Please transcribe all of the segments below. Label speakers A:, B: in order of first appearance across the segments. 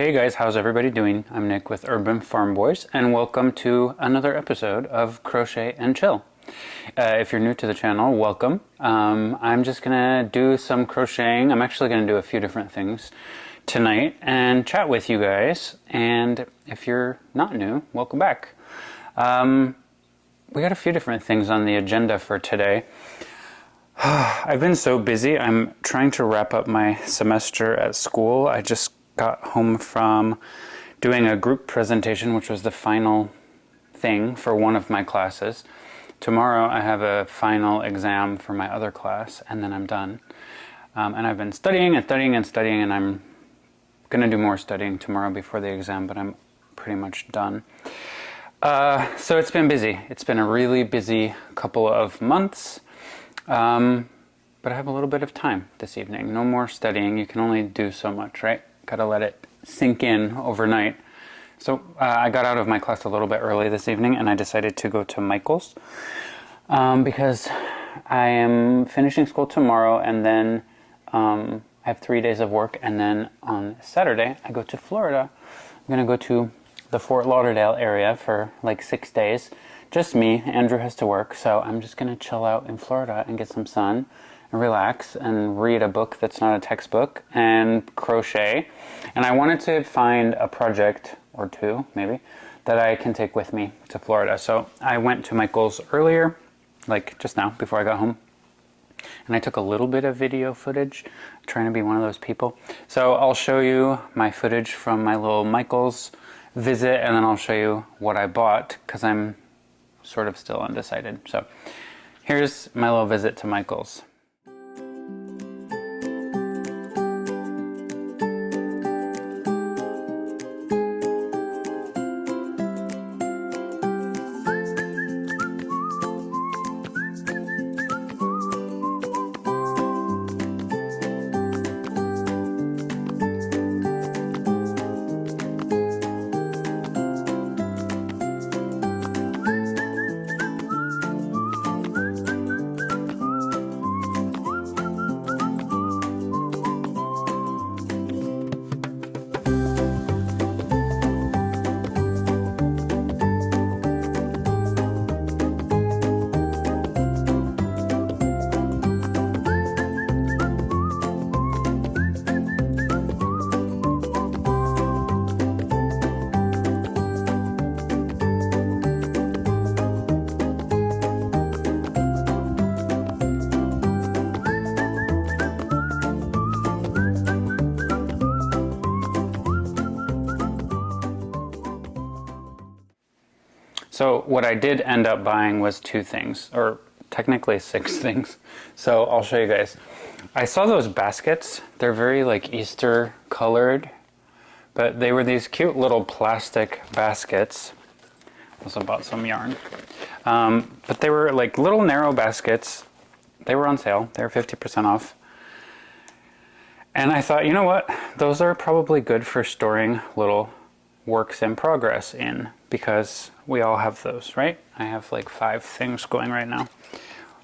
A: Hey guys, how's everybody doing? I'm Nick with Urban Farm Boys, and welcome to another episode of Crochet and Chill. If you're new to the channel, welcome. I'm just gonna do some crocheting. I'm actually gonna do a few different things tonight and chat with you guys. And if you're not new, welcome back. We got a few different things on the agenda for today. I've been so busy. I'm trying to wrap up my semester at school. I just got home from doing a group presentation, which was the final thing for one of my classes. Tomorrow I have a final exam for my other class, and then I'm done. And I've been studying and studying and studying, and I'm going to do more studying tomorrow before the exam, but I'm pretty much done. So it's been busy. It's been a really busy couple of months. But I have a little bit of time this evening. No more studying. You can only do so much, right? Gotta let it sink in overnight. So I got out of my class a little bit early this evening, and I decided to go to Michael's because I am finishing school tomorrow, and then I have 3 days of work, and then on Saturday I go to Florida. I'm gonna go to the Fort Lauderdale area for like 6 days. Just me. Andrew has to work, so I'm just gonna chill out in Florida and get some sun and relax and read a book that's not a textbook and crochet. And I wanted to find a project or two, maybe, that I can take with me to Florida. So I went to Michael's earlier, like just now, before I got home. And I took a little bit of video footage, trying to be one of those people. So I'll show you my footage from my little Michael's visit, and then I'll show you what I bought, because I'm sort of still undecided. So here's my little visit to Michael's. So what I did end up buying was two things, or technically 6 things. So I'll show you guys. I saw those baskets. They're very like Easter colored, but they were these cute little plastic baskets. Also bought some yarn. But they were like little narrow baskets. They were on sale. They were 50% off. And I thought, you know what? Those are probably good for storing little works in progress in, because we all have those, right? I have like 5 things going right now.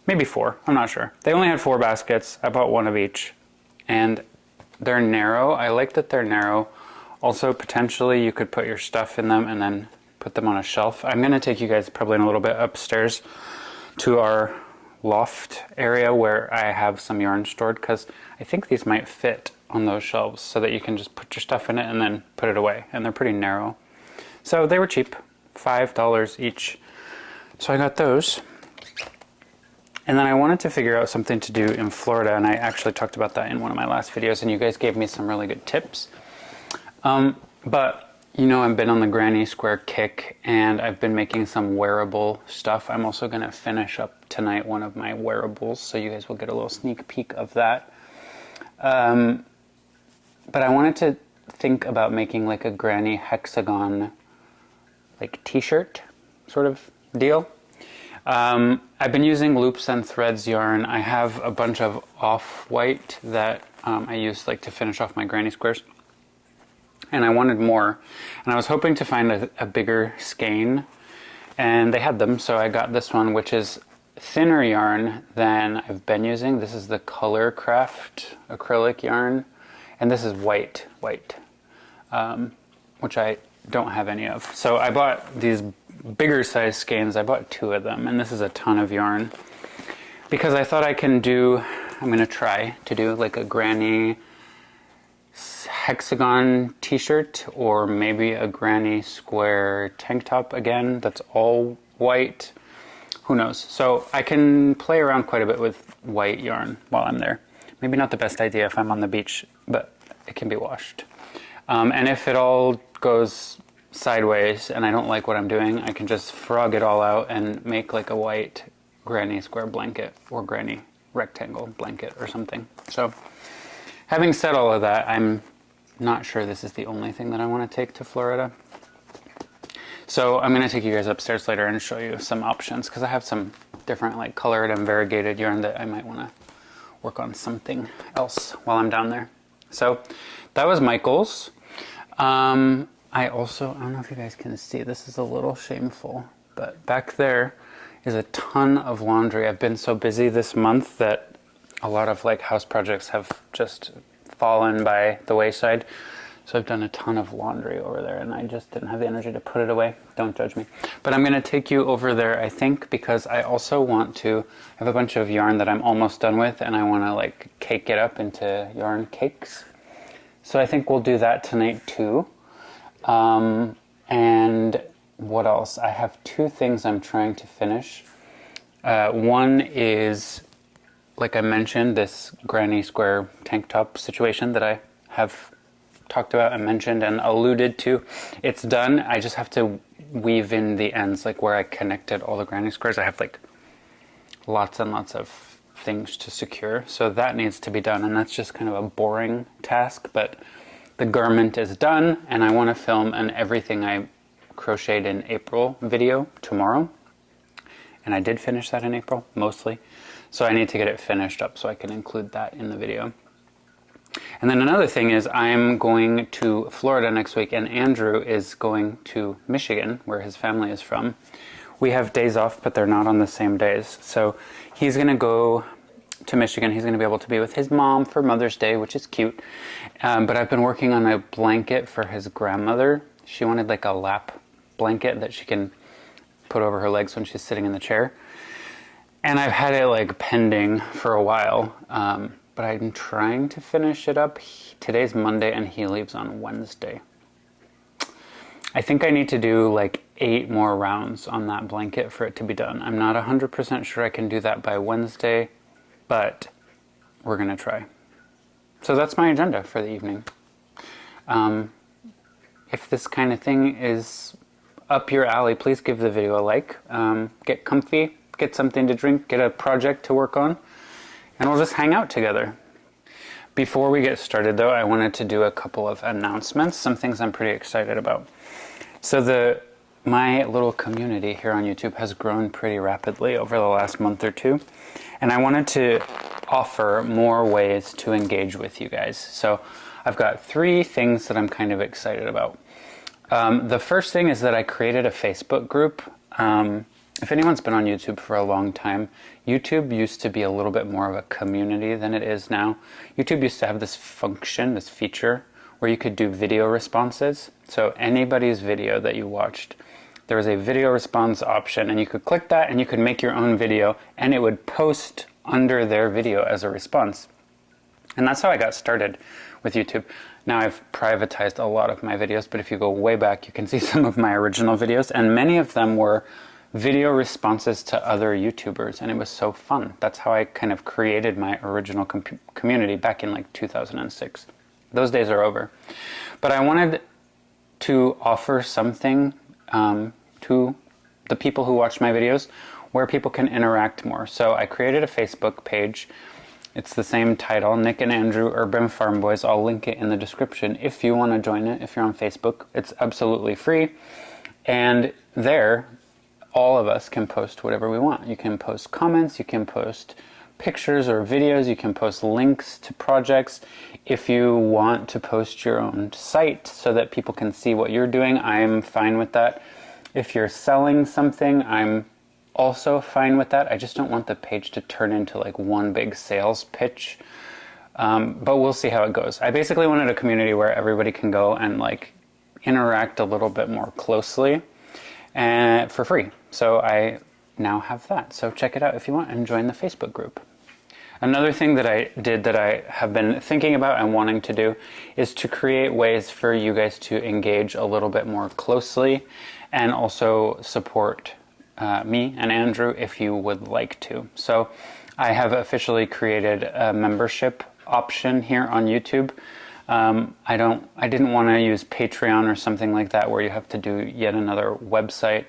A: Maybe 4, I'm not sure. They only had 4 baskets. I bought 1 of each. And they're narrow. I like that they're narrow. Also, potentially you could put your stuff in them and then put them on a shelf. I'm gonna take you guys probably in a little bit upstairs to our loft area where I have some yarn stored, because I think these might fit on those shelves so that you can just put your stuff in it and then put it away. And they're pretty narrow. So they were cheap, $5 each. So I got those. And then I wanted to figure out something to do in Florida, and I actually talked about that in one of my last videos, and you guys gave me some really good tips. But you know, I've been on the granny square kick, and I've been making some wearable stuff. I'm also gonna finish up tonight one of my wearables, so you guys will get a little sneak peek of that. But I wanted to think about making like a granny hexagon like t-shirt sort of deal. I've been using loops and threads yarn. I have a bunch of off-white that I use like to finish off my granny squares. And I wanted more. And I was hoping to find a bigger skein. And they had them, so I got this one, which is thinner yarn than I've been using. This is the Color Craft acrylic yarn. And this is white. which I don't have any of. So I bought these bigger size skeins. I bought 2 of them, and this is a ton of yarn because I thought I'm going to try to do like a granny hexagon t-shirt, or maybe a granny square tank top again that's all white. Who knows? So I can play around quite a bit with white yarn while I'm there. Maybe not the best idea if I'm on the beach, but it can be washed. And if it all goes sideways and I don't like what I'm doing, I can just frog it all out and make like a white granny square blanket or granny rectangle blanket or something. So having said all of that, I'm not sure this is the only thing that I want to take to Florida. So I'm going to take you guys upstairs later and show you some options, because I have some different like colored and variegated yarn that I might want to work on something else while I'm down there. So that was Michael's. I don't know if you guys can see, this is a little shameful, but back there is a ton of laundry. I've been so busy this month that a lot of like house projects have just fallen by the wayside. So I've done a ton of laundry over there and I just didn't have the energy to put it away. Don't judge me. But I'm going to take you over there, I think, because I also want to have a bunch of yarn that I'm almost done with, and I want to like cake it up into yarn cakes. So I think we'll do that tonight too. And what else? I have 2 things I'm trying to finish. One is, like I mentioned, this granny square tank top situation that I have talked about and mentioned and alluded to. It's done. I just have to weave in the ends, like where I connected all the granny squares. I have like lots and lots of things to secure, so that needs to be done, and that's just kind of a boring task, but the garment is done, and I want to film an everything I crocheted in April video tomorrow, and I did finish that in April, mostly, so I need to get it finished up so I can include that in the video. And then another thing is I'm going to Florida next week, and Andrew is going to Michigan, where his family is from. We have days off, but they're not on the same days. So he's going to go to Michigan. He's going to be able to be with his mom for Mother's Day, which is cute. But I've been working on a blanket for his grandmother. She wanted like a lap blanket that she can put over her legs when she's sitting in the chair. And I've had it like pending for a while. But I'm trying to finish it up. Today's Monday and he leaves on Wednesday. I think I need to do like 8 more rounds on that blanket for it to be done. I'm not 100% sure I can do that by Wednesday, but we're going to try. So that's my agenda for the evening. If this kind of thing is up your alley, please give the video a like. Get comfy, get something to drink, get a project to work on, and we'll just hang out together. Before we get started though, I wanted to do a couple of announcements, some things I'm pretty excited about. So my little community here on YouTube has grown pretty rapidly over the last month or 2, and I wanted to offer more ways to engage with you guys. So I've got 3 things that I'm kind of excited about. The first thing is that I created a Facebook group. If anyone's been on YouTube for a long time, YouTube used to be a little bit more of a community than it is now. YouTube used to have this function, this feature, where you could do video responses. So anybody's video that you watched, there was a video response option, and you could click that and you could make your own video, and it would post under their video as a response. And that's how I got started with YouTube. Now I've privatized a lot of my videos, but if you go way back, you can see some of my original videos, and many of them were video responses to other YouTubers, and it was so fun. That's how I kind of created my original community back in like 2006. Those days are over. But I wanted to offer something to the people who watch my videos where people can interact more. So I created a Facebook page. It's the same title, Nick and Andrew Urban Farm Boys. I'll link it in the description if you want to join it, if you're on Facebook. It's absolutely free. And there, all of us can post whatever we want. You can post comments, you can post pictures or videos, you can post links to projects. If you want to post your own site so that people can see what you're doing, I'm fine with that. If you're selling something, I'm also fine with that. I just don't want the page to turn into like one big sales pitch. But we'll see how it goes. I basically wanted a community where everybody can go and like interact a little bit more closely and for free. So I now have that. So check it out if you want and join the Facebook group. Another thing that I did that I have been thinking about and wanting to do is to create ways for you guys to engage a little bit more closely and also support me and Andrew if you would like to. So I have officially created a membership option here on YouTube. I didn't want to use Patreon or something like that where you have to do yet another website.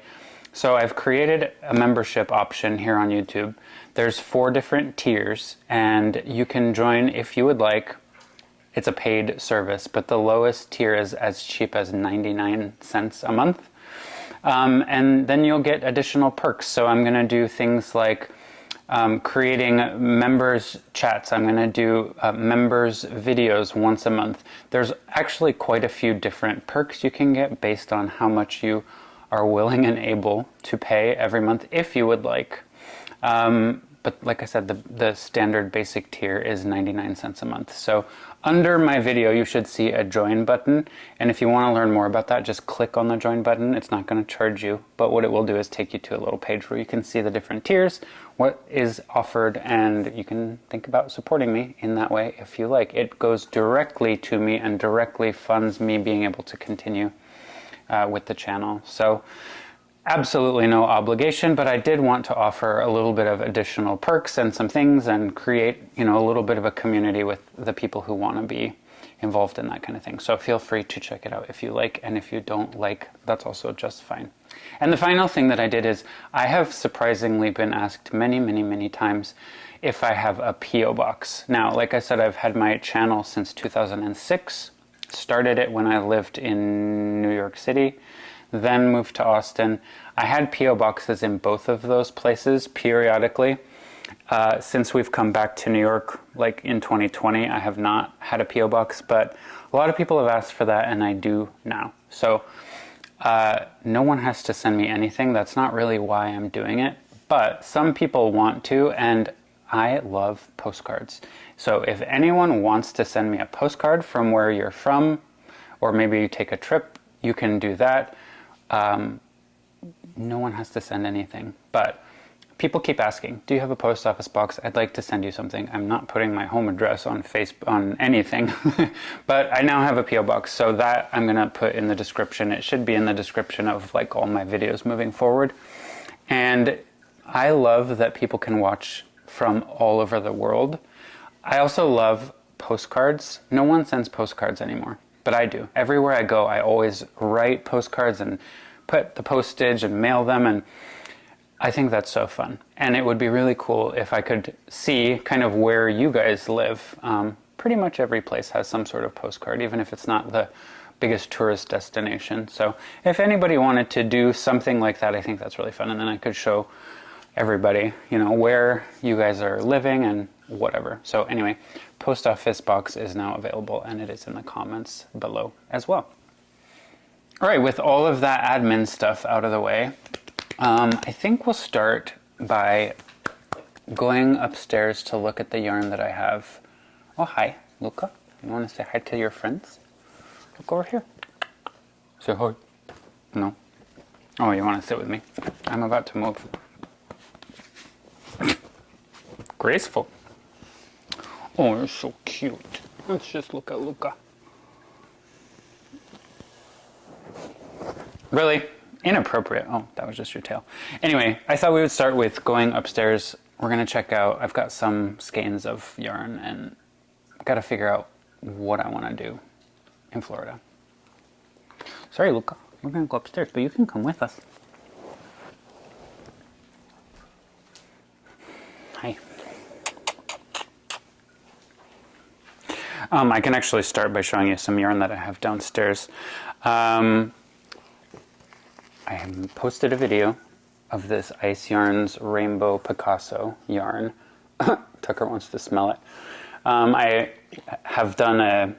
A: So I've created a membership option here on YouTube. There's 4 different tiers and you can join if you would like. It's a paid service, but the lowest tier is as cheap as 99 cents a month. And then you'll get additional perks. So I'm going to do things like creating members chats. I'm going to do members videos once a month. There's actually quite a few different perks you can get based on how much you are willing and able to pay every month if you would like. But like I said, the standard basic tier is 99 cents a month. So under my video, you should see a join button. And if you want to learn more about that, just click on the join button. It's not going to charge you, but what it will do is take you to a little page where you can see the different tiers, what is offered, and you can think about supporting me in that way if you like. It goes directly to me and directly funds me being able to continue with the channel. So absolutely no obligation, but I did want to offer a little bit of additional perks and some things and create, a little bit of a community with the people who want to be involved in that kind of thing. So feel free to check it out if you like, and if you don't like, that's also just fine. And the final thing that I did is I have surprisingly been asked many, many, many times if I have a P.O. box. Now, like I said, I've had my channel since 2006, started it when I lived in New York City, then moved to Austin. I had P.O. boxes in both of those places periodically. Since we've come back to New York, like in 2020, I have not had a P.O. box, but a lot of people have asked for that, and I do now. So no one has to send me anything. That's not really why I'm doing it, but some people want to, and I love postcards. So if anyone wants to send me a postcard from where you're from, or maybe you take a trip, you can do that. No one has to send anything, but people keep asking, do you have a post office box? I'd like to send you something. I'm not putting my home address on Facebook, on anything, but I now have a P.O. box, so that I'm going to put in the description. It should be in the description of like all my videos moving forward. And I love that people can watch from all over the world. I also love postcards. No one sends postcards anymore, but I do. Everywhere I go, I always write postcards and put the postage and mail them, and I think that's so fun. And it would be really cool if I could see kind of where you guys live. Pretty much every place has some sort of postcard, even if it's not the biggest tourist destination. So if anybody wanted to do something like that, I think that's really fun. And then I could show everybody, where you guys are living and whatever. So anyway, post office box is now available, and it is in the comments below as well. All right, with all of that admin stuff out of the way, I think we'll start by going upstairs to look at the yarn that I have. Oh, hi, Luca. You want to say hi to your friends? Look over here. Say hi. No? Oh, you want to sit with me? I'm about to move. Graceful. Oh, you're so cute. Let's just look at Luca. Really? Inappropriate. Oh, that was just your tail. Anyway, I thought we would start with going upstairs. We're going to check out, I've got some skeins of yarn, and I've got to figure out what I want to do in Florida. Sorry, Luca. We're going to go upstairs, but you can come with us. Hi. I can actually start by showing you some yarn that I have downstairs. I posted a video of this Ice Yarns Rainbow Picasso yarn. Tucker wants to smell it. I have done a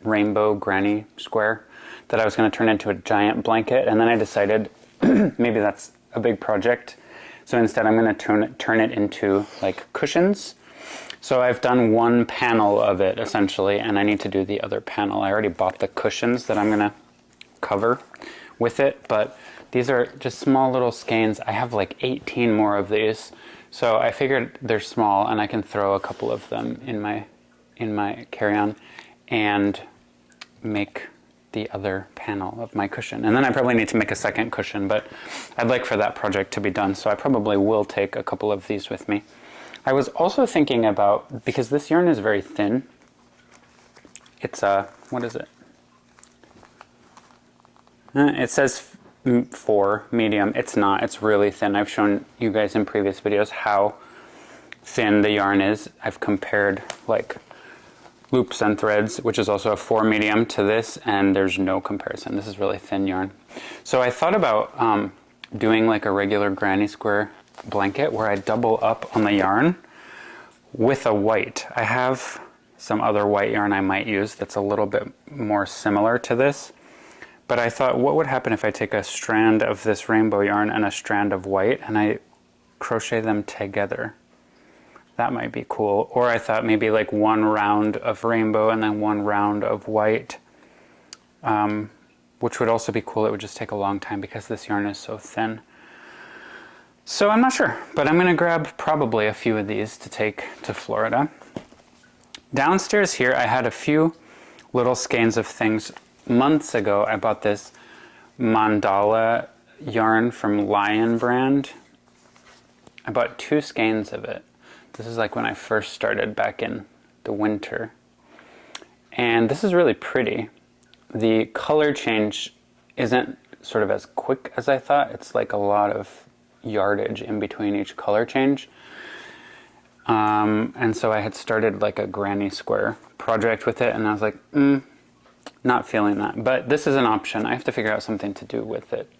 A: rainbow granny square that I was going to turn into a giant blanket, and then I decided maybe that's a big project. So instead I'm going to turn it into like cushions. So I've done one panel of it essentially, and I need to do the other panel. I already bought the cushions that I'm gonna cover with it, but these are just small little skeins. I have like 18 more of these, so I figured they're small and I can throw a couple of them in my carry-on and make the other panel of my cushion. And then I probably need to make a second cushion, but I'd like for that project to be done, so I probably will take a couple of these with me. I was also thinking about, because this yarn is very thin, it's what is it? It says 4 medium. It's not, it's really thin. I've shown you guys in previous videos how thin the yarn is. I've compared like loops and threads, which is also a 4 medium, to this, and there's no comparison. This is really thin yarn. So I thought about doing like a regular granny square blanket where I double up on the yarn with a white. I have some other white yarn I might use that's a little bit more similar to this, but I thought, what would happen if I take a strand of this rainbow yarn and a strand of white and I crochet them together? That might be cool. Or I thought maybe like one round of rainbow and then one round of white, which would also be cool. It would just take a long time because this yarn is so thin. So I'm not sure, but I'm gonna grab probably a few of these to take to Florida. Downstairs here, I had a few little skeins of things. Months ago, I bought this mandala yarn from Lion brand. I bought 2 skeins of it. This is like when I first started back in the winter. And this is really pretty. The color change isn't sort of as quick as I thought. It's like a lot of yardage in between each color change. And so I had started like a granny square project with it, and I was like, not feeling that. But this is an option. I have to figure out something to do with it.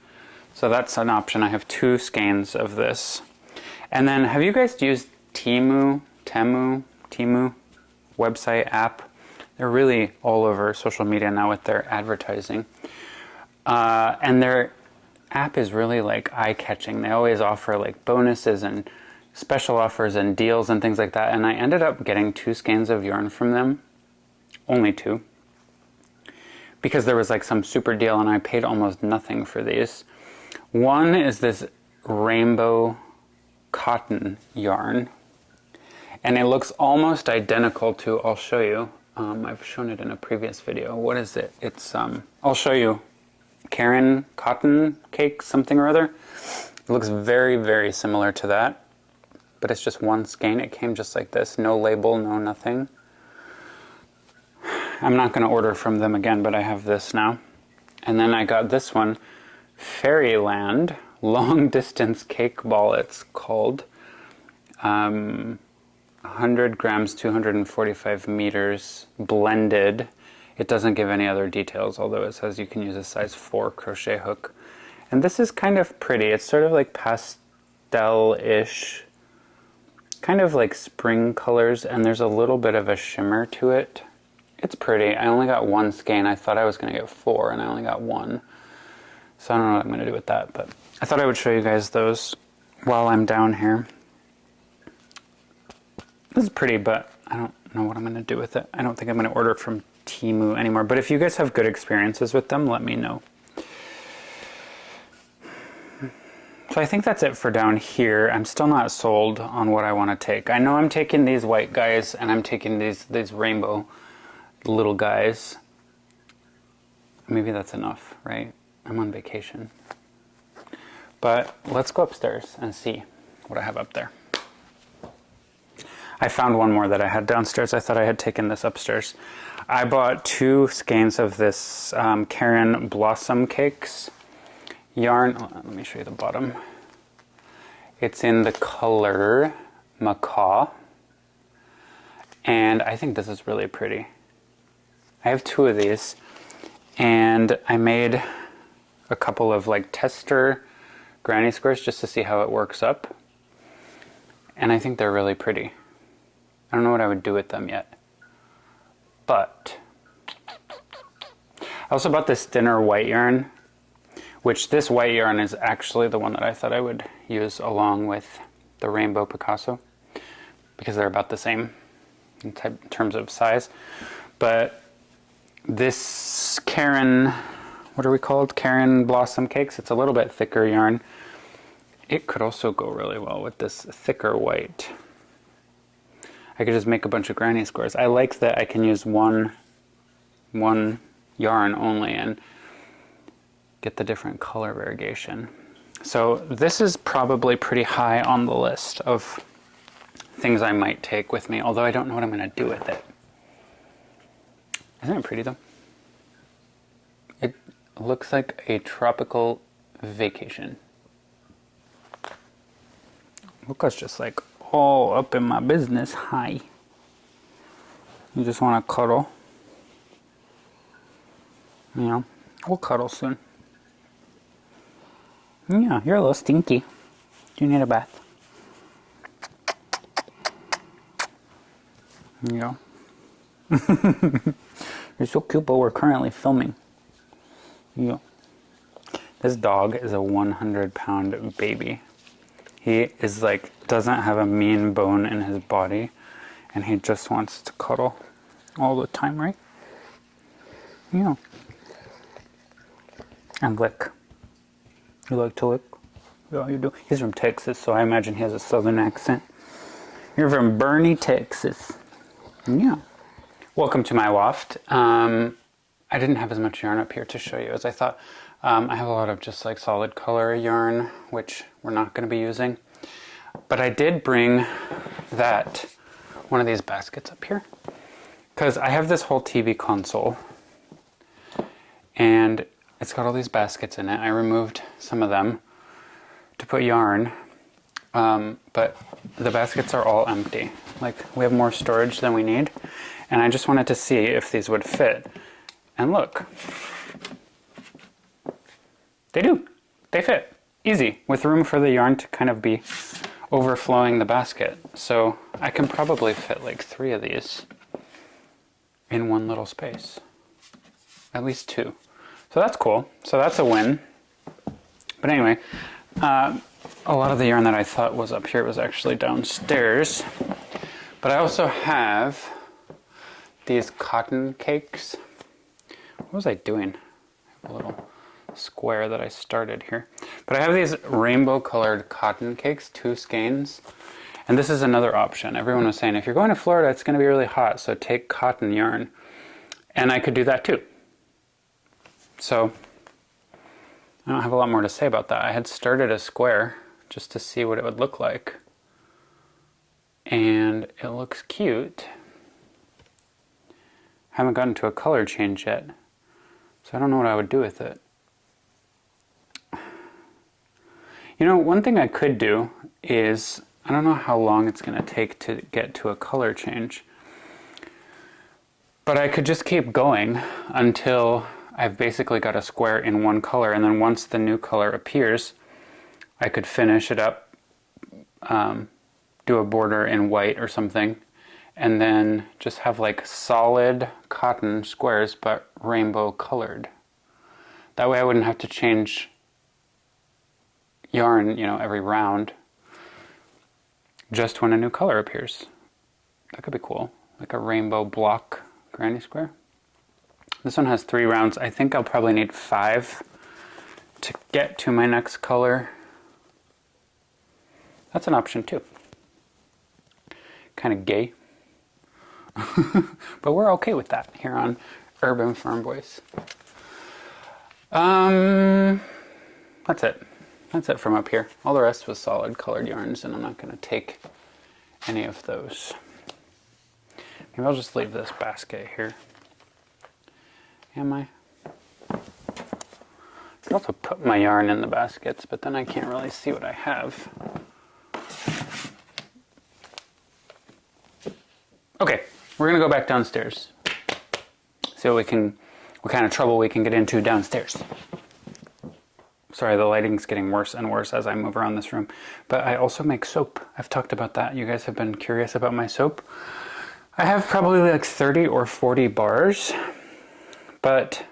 A: So that's an option. I have 2 skeins of this. And then, have you guys used Temu website app? They're really all over social media now with their advertising. And their app is really like eye-catching. They always offer like bonuses and special offers and deals and things like that. And I ended up getting 2 skeins of yarn from them. Only 2. Because there was like some super deal and I paid almost nothing for these. One is this rainbow cotton yarn. And it looks almost identical to, I'll show you. I've shown it in a previous video. What is it? It's, I'll show you. Karen cotton cake, something or other. It looks very, very similar to that, but it's just one skein. It came just like this, no label, no nothing. I'm not going to order from them again, but I have this now. And then I got this one, Fairyland long distance cake ball. It's called 100 grams, 245 meters blended. It doesn't give any other details, although it says you can use a size 4 crochet hook. And this is kind of pretty. It's sort of like pastel-ish, kind of like spring colors, and there's a little bit of a shimmer to it. It's pretty. I only got 1 skein. I thought I was going to get 4, and I only got 1. So I don't know what I'm going to do with that, but I thought I would show you guys those while I'm down here. This is pretty, but I don't know what I'm going to do with it. I don't think I'm going to order from Temu anymore, but if you guys have good experiences with them, let me know. So I think that's it for down here. I'm still not sold on what I want to take. I know I'm taking these white guys and I'm taking these rainbow little guys. Maybe that's enough, right? I'm on vacation. But let's go upstairs and see what I have up there. I found one more that I had downstairs. I thought I had taken this upstairs. I bought 2 skeins of this Karen Blossom Cakes yarn. Let me show you the bottom. It's in the color Macaw. And I think this is really pretty. I have 2 of these. And I made a couple of like tester granny squares just to see how it works up. And I think they're really pretty. I don't know what I would do with them yet. But I also bought this thinner white yarn, which this white yarn is actually the one that I thought I would use along with the Rainbow Picasso, because they're about the same. in terms of size. But this Karen, what are we called? Karen Blossom Cakes. It's a little bit thicker yarn. It could also go really well with this thicker white. I could just make a bunch of granny squares. I like that I can use one yarn only and get the different color variegation. So this is probably pretty high on the list of things I might take with me, although I don't know what I'm going to do with it. Isn't it pretty though? It looks like a tropical vacation. Luca's just like all up in my business. Hi. You just want to cuddle. You know, we'll cuddle soon. Yeah, you're a little stinky. Do you need a bath? Yeah. You're so cute, but we're currently filming. Yeah. This dog is a 100-pound baby. He is like, doesn't have a mean bone in his body, and he just wants to cuddle all the time, right? Yeah. And lick. You like to lick? Yeah, you do. He's from Texas, so I imagine he has a southern accent. You're from Bernie, Texas. Yeah. Welcome to my loft. I didn't have as much yarn up here to show you as I thought. I have a lot of just like solid color yarn, which we're not going to be using. But I did bring one of these baskets up here, because I have this whole TV console, and it's got all these baskets in it. I removed some of them to put yarn, but the baskets are all empty. Like, we have more storage than we need, and I just wanted to see if these would fit. And look. They do. They fit. Easy. With room for the yarn to kind of be overflowing the basket. So I can probably fit like 3 of these in one little space. At least 2. So that's cool. So that's a win. But anyway, a lot of the yarn that I thought was up here was actually downstairs. But I also have these cotton cakes. What was I doing? I have a little square that I started here. But I have these rainbow colored cotton cakes, 2 skeins. And this is another option. Everyone was saying, if you're going to Florida, it's going to be really hot, so take cotton yarn. And I could do that too. So I don't have a lot more to say about that. I had started a square just to see what it would look like. And it looks cute. Haven't gotten to a color change yet. So I don't know what I would do with it. You know, one thing I could do is, I don't know how long it's going to take to get to a color change, but I could just keep going until I've basically got a square in one color, and then once the new color appears, I could finish it up, do a border in white or something, and then just have like solid cotton squares but rainbow colored. That way I wouldn't have to change yarn, you know, every round, just when a new color appears. That could be cool, like a rainbow block granny square. This one has 3 rounds. I think I'll probably need 5 to get to my next color. That's an option too. Kind of gay. But we're okay with that here on Urban Farm Boys. That's it. That's it from up here. All the rest was solid colored yarns, and I'm not going to take any of those. Maybe I'll just leave this basket here. Am I? I could also put my yarn in the baskets, but then I can't really see what I have. Okay, we're going to go back downstairs. See what kind of trouble we can get into downstairs. Sorry, the lighting's getting worse and worse as I move around this room. But I also make soap. I've talked about that. You guys have been curious about my soap. I have probably like 30 or 40 bars, but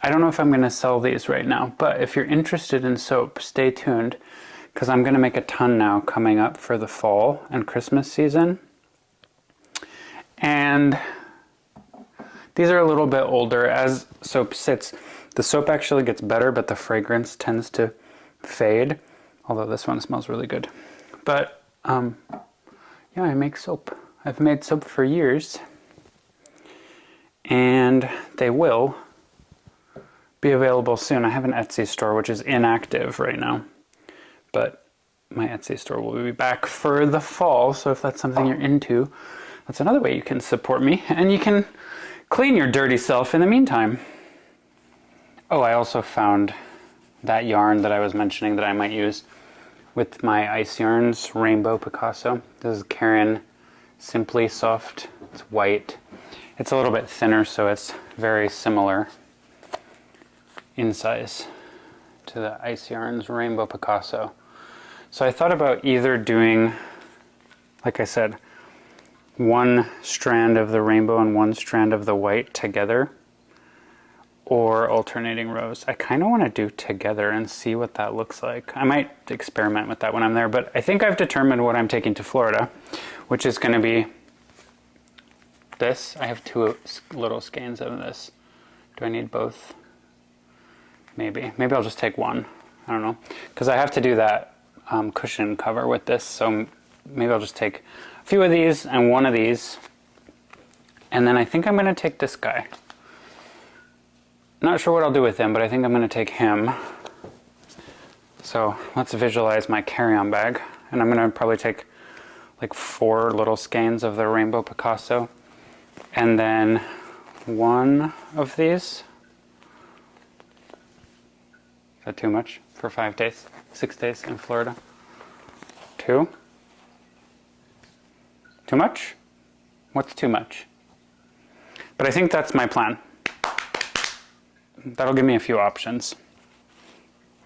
A: I don't know if I'm going to sell these right now. But if you're interested in soap, stay tuned, because I'm going to make a ton now coming up for the fall and Christmas season. And these are a little bit older. As soap sits, the soap actually gets better, but the fragrance tends to fade. Although this one smells really good. But yeah, I make soap. I've made soap for years. And they will be available soon. I have an Etsy store which is inactive right now. But my Etsy store will be back for the fall. So if that's something you're into, that's another way you can support me. And you can clean your dirty self in the meantime. Oh, I also found that yarn that I was mentioning that I might use with my ice yarns, Rainbow Picasso. This is Karen Simply Soft. It's white. It's a little bit thinner, so it's very similar in size to the ice yarns, Rainbow Picasso. So I thought about either doing, like I said, one strand of the rainbow and one strand of the white together, or alternating rows. I kind of want to do together and see what that looks like. I might experiment with that when I'm there, but I think I've determined what I'm taking to Florida, which is going to be this. I have 2 little skeins of this. Do I need both? Maybe. Maybe I'll just take one. I don't know. Because I have to do that cushion cover with this, so maybe I'll just take a few of these and one of these. And then I think I'm going to take this guy. Not sure what I'll do with him, but I think I'm going to take him. So let's visualize my carry-on bag. And I'm going to probably take like 4 little skeins of the Rainbow Picasso. And then 1 of these. Is that too much for 5 days, 6 days in Florida? 2? Too much? What's too much? But I think that's my plan. That'll give me a few options.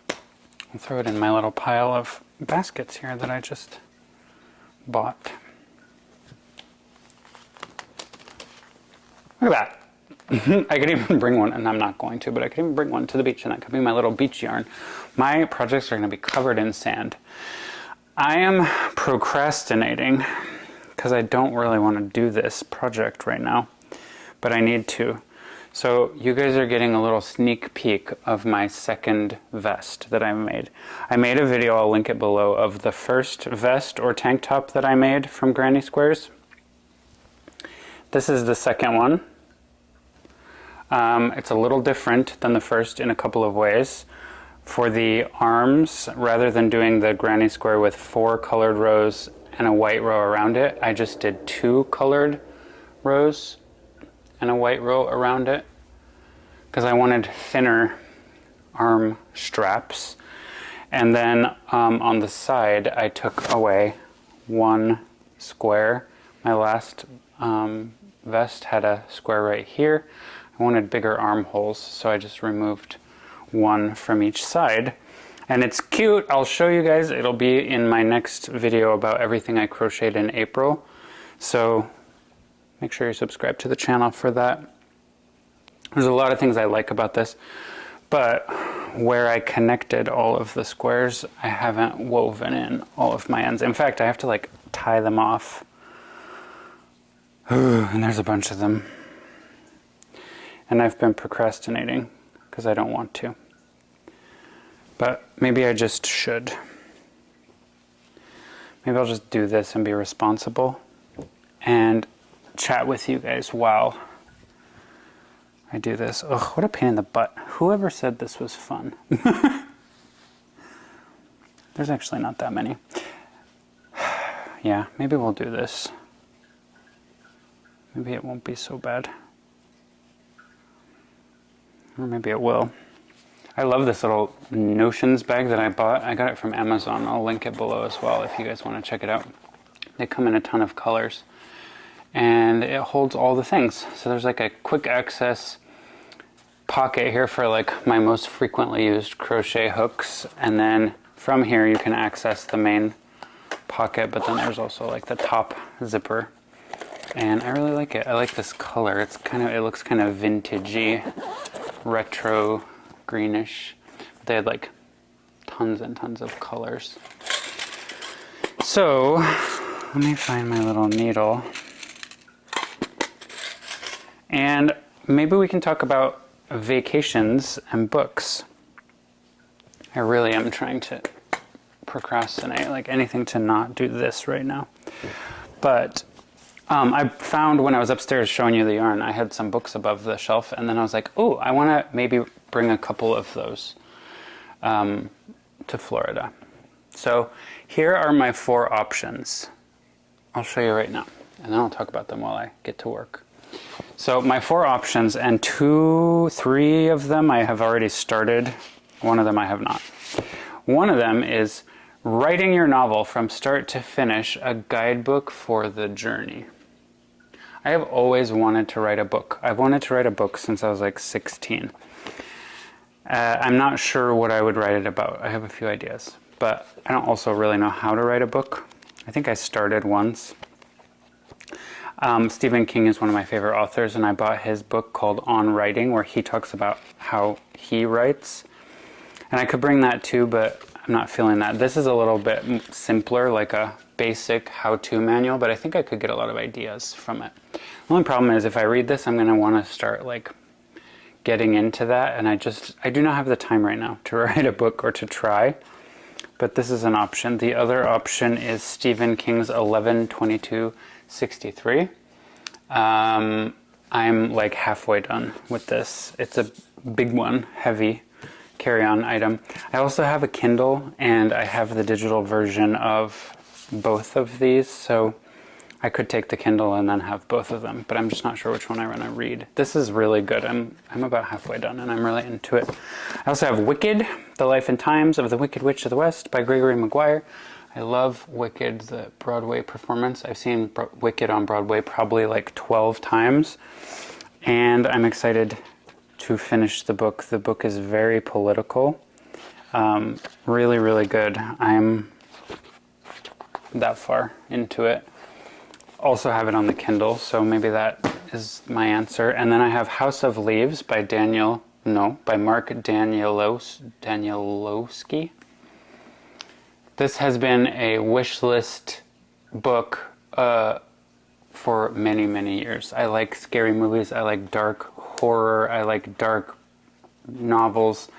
A: I'll throw it in my little pile of baskets here that I just bought. Look at that. I could even bring one, and I'm not going to, but I could even bring one to the beach, and that could be my little beach yarn. My projects are going to be covered in sand. I am procrastinating because I don't really want to do this project right now, but I need to. So you guys are getting a little sneak peek of my second vest that I made. I made a video, I'll link it below, of the first vest or tank top that I made from Granny Squares. This is the second one. It's a little different than the first in a couple of ways. For the arms, rather than doing the Granny Square with 4 colored rows and a white row around it, I just did 2 colored rows and a white row around it because I wanted thinner arm straps. And then on the side I took away 1 square. My last vest had a square right here. I wanted bigger armholes, so I just removed 1 from each side. And it's cute. I'll show you guys. It'll be in my next video about everything I crocheted in April. So make sure you subscribe to the channel for that. There's a lot of things I like about this, but where I connected all of the squares, I haven't woven in all of my ends. In fact, I have to like tie them off. And there's a bunch of them. And I've been procrastinating because I don't want to. But maybe I just should. Maybe I'll just do this and be responsible and chat with you guys while I do this. Ugh, what a pain in the butt. Whoever said this was fun? There's actually not that many. Yeah, maybe we'll do this. Maybe it won't be so bad. Or maybe it will. I love this little Notions bag that I bought. I got it from Amazon. I'll link it below as well if you guys want to check it out. They come in a ton of colors. And it holds all the things. So there's like a quick access pocket here for like my most frequently used crochet hooks. And then from here you can access the main pocket, but then there's also like the top zipper. And I really like it. I like this color. It's kind of, it looks kind of vintagey, retro, greenish. They had like tons and tons of colors. So let me find my little needle. And maybe we can talk about vacations and books. I really am trying to procrastinate, like anything to not do this right now. But I found when I was upstairs showing you the yarn, I had some books above the shelf, and then I was like, oh, I want to maybe bring a couple of those to Florida. So here are my 4 options. I'll show you right now, and then I'll talk about them while I get to work. So my 4 options, and 3 of them I have already started. One of them I have not. One of them is writing your novel from start to finish, a guidebook for the journey. I have always wanted to write a book. I've wanted to write a book since I was like 16. I'm not sure what I would write it about. I have a few ideas, but I don't also really know how to write a book. I think I started once. Stephen King is one of my favorite authors, and I bought his book called On Writing, where he talks about how he writes. And I could bring that too, but I'm not feeling that. This is a little bit simpler, like a basic how-to manual, but I think I could get a lot of ideas from it. The only problem is if I read this, I'm going to want to start like getting into that, and I do not have the time right now to write a book or to try. But this is an option. The other option is Stephen King's 11/22/63. I'm like halfway done with this. It's a big one, heavy carry-on item. I also have a Kindle, and I have the digital version of both of these, so I could take the Kindle and then have both of them, but I'm just not sure which one I want to read. This is really good. I'm about halfway done, and I'm really into it. I also have Wicked, The Life and Times of the Wicked Witch of the West by Gregory Maguire. I love Wicked, the Broadway performance. I've seen Wicked on Broadway probably like 12 times, and I'm excited to finish the book. The book is very political. Really, really good. I'm that far into it. Also have it on the Kindle, so maybe that is my answer. And then I have House of Leaves by Mark Danielowski. This has been a wish list book for many, many years. I like scary movies, I like dark horror, I like dark novels,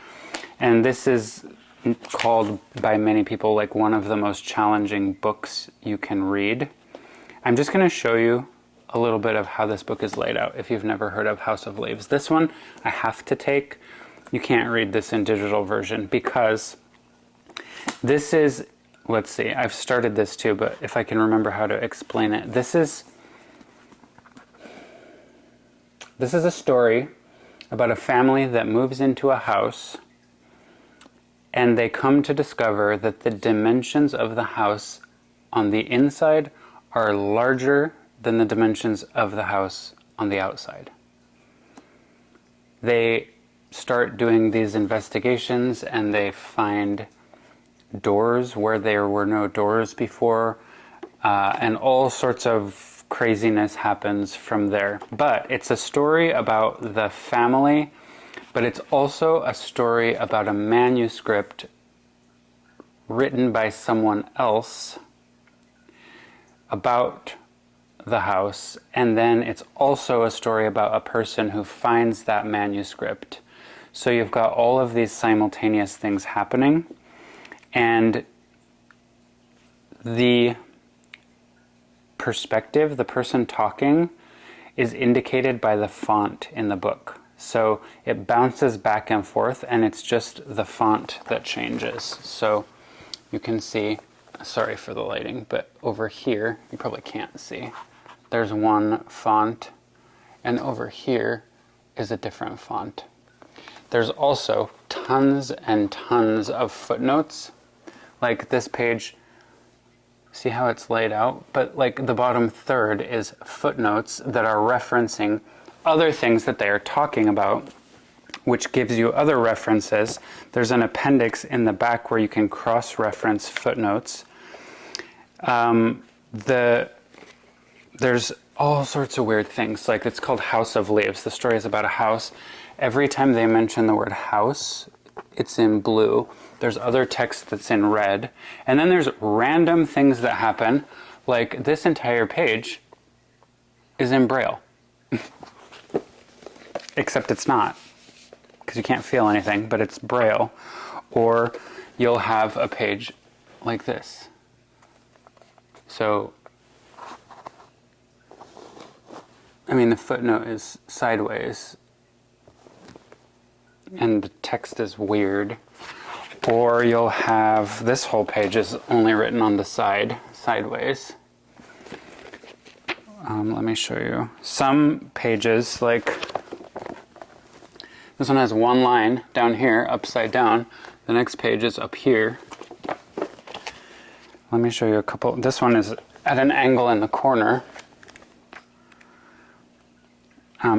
A: and this is called by many people like one of the most challenging books you can read. I'm just going to show you a little bit of how this book is laid out if you've never heard of House of Leaves. This one I have to take. You can't read this in digital version because this is, let's see, I've started this too, but if I can remember how to explain it. This is a story about a family that moves into a house, and they come to discover that the dimensions of the house on the inside are larger than the dimensions of the house on the outside. They start doing these investigations, and they find doors where there were no doors before, and all sorts of craziness happens from there. But it's a story about the family, but it's also a story about a manuscript written by someone else about the house, and then it's also a story about a person who finds that manuscript. So you've got all of these simultaneous things happening, and the perspective, the person talking, is indicated by the font in the book. So it bounces back and forth, and it's just the font that changes. So you can see, sorry for the lighting, but over here, you probably can't see, there's one font, and over here is a different font. There's also tons and tons of footnotes. Like this page, see how it's laid out? But like the bottom third is footnotes that are referencing other things that they are talking about, which gives you other references. There's an appendix in the back where you can cross-reference footnotes. There's all sorts of weird things. Like it's called House of Leaves. The story is about a house. Every time they mention the word house, it's in blue. There's other text that's in red. And then there's random things that happen. Like this entire page is in Braille. except it's not, because you can't feel anything, but it's Braille. Or you'll have a page like this. So, I mean, the footnote is sideways, and the text is weird. Or you'll have this whole page is only written on the side, sideways. Let me show you. Some pages, like this one has one line down here, upside down. The next page is up here. Let me show you a couple. This one is at an angle in the corner.